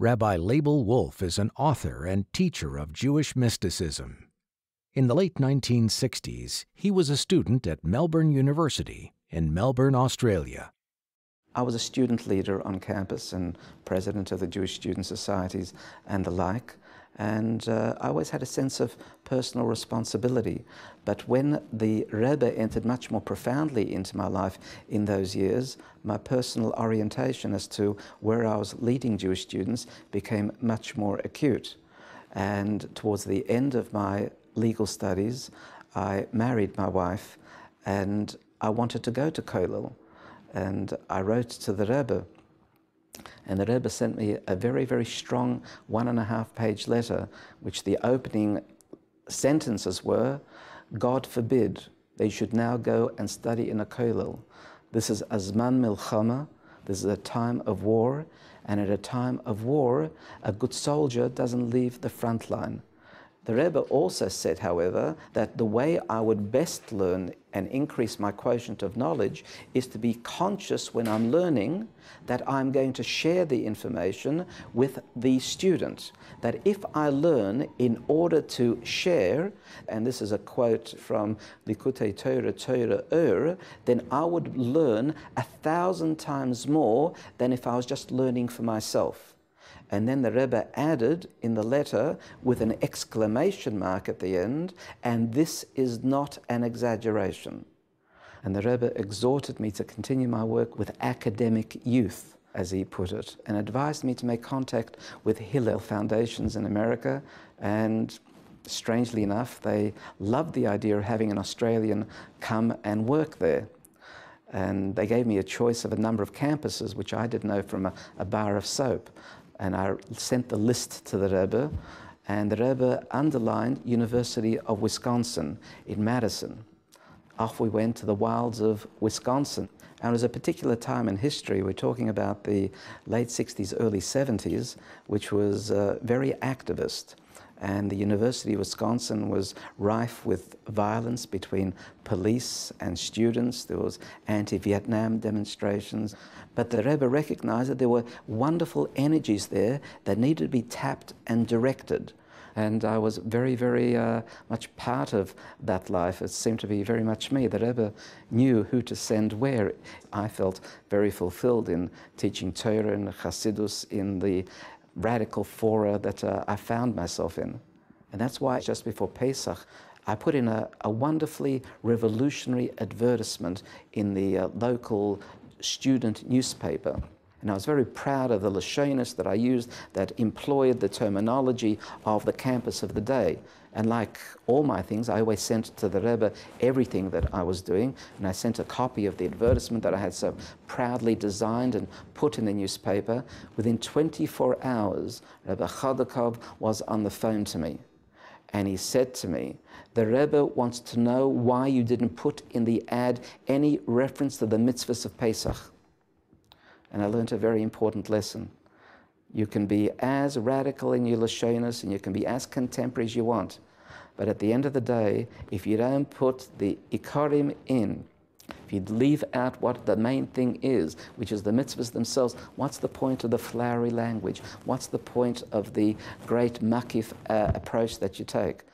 Rabbi Leibel Wolf is an author and teacher of Jewish mysticism. In the late 1960s, he was a student at Melbourne University in Melbourne, Australia. I was a student leader on campus and president of the Jewish Student Societies and the like, and I always had a sense of personal responsibility. But when the Rebbe entered much more profoundly into my life in those years, my personal orientation as to where I was leading Jewish students became much more acute. And towards the end of my legal studies, I married my wife, and I wanted to go to Kollel. And I wrote to the Rebbe, and the Rebbe sent me a very, very strong 1.5-page letter, which the opening sentences were, "God forbid they should now go and study in a kollel. This is azman milchama, this is a time of war, and at a time of war, a good soldier doesn't leave the front line." The Rebbe also said, however, that the way I would best learn and increase my quotient of knowledge is to be conscious when I'm learning that I'm going to share the information with the student. That if I learn in order to share, and this is a quote from Likutei Torah, then I would learn 1,000 times more than if I was just learning for myself. And then the Rebbe added in the letter with an exclamation mark at the end, "and this is not an exaggeration." And the Rebbe exhorted me to continue my work with academic youth, as he put it, and advised me to make contact with Hillel Foundations in America. And strangely enough, they loved the idea of having an Australian come and work there. And they gave me a choice of a number of campuses, which I didn't know from a bar of soap. And I sent the list to the Rebbe, and the Rebbe underlined University of Wisconsin in Madison. Off we went to the wilds of Wisconsin. And it was a particular time in history, we're talking about the late 60s, early 70s, which was very activist. And the University of Wisconsin was rife with violence between police and students. There was anti-Vietnam demonstrations. But the Rebbe recognized that there were wonderful energies there that needed to be tapped and directed. And I was very, very much part of that life. It seemed to be very much me. The Rebbe knew who to send where. I felt very fulfilled in teaching Torah and Chassidus in the radical fora that I found myself in. And that's why just before Pesach, I put in a wonderfully revolutionary advertisement in the local student newspaper. And I was very proud of the Lashonis that I used that employed the terminology of the campus of the day. And like all my things, I always sent to the Rebbe everything that I was doing. And I sent a copy of the advertisement that I had so proudly designed and put in the newspaper. Within 24 hours, Rebbe Chodakov was on the phone to me. And he said to me, "The Rebbe wants to know why you didn't put in the ad any reference to the mitzvahs of Pesach." And I learned a very important lesson. You can be as radical in your Lashonos and you can be as contemporary as you want. But at the end of the day, if you don't put the Ikarim in, if you leave out what the main thing is, which is the mitzvahs themselves, what's the point of the flowery language? What's the point of the great makif approach that you take?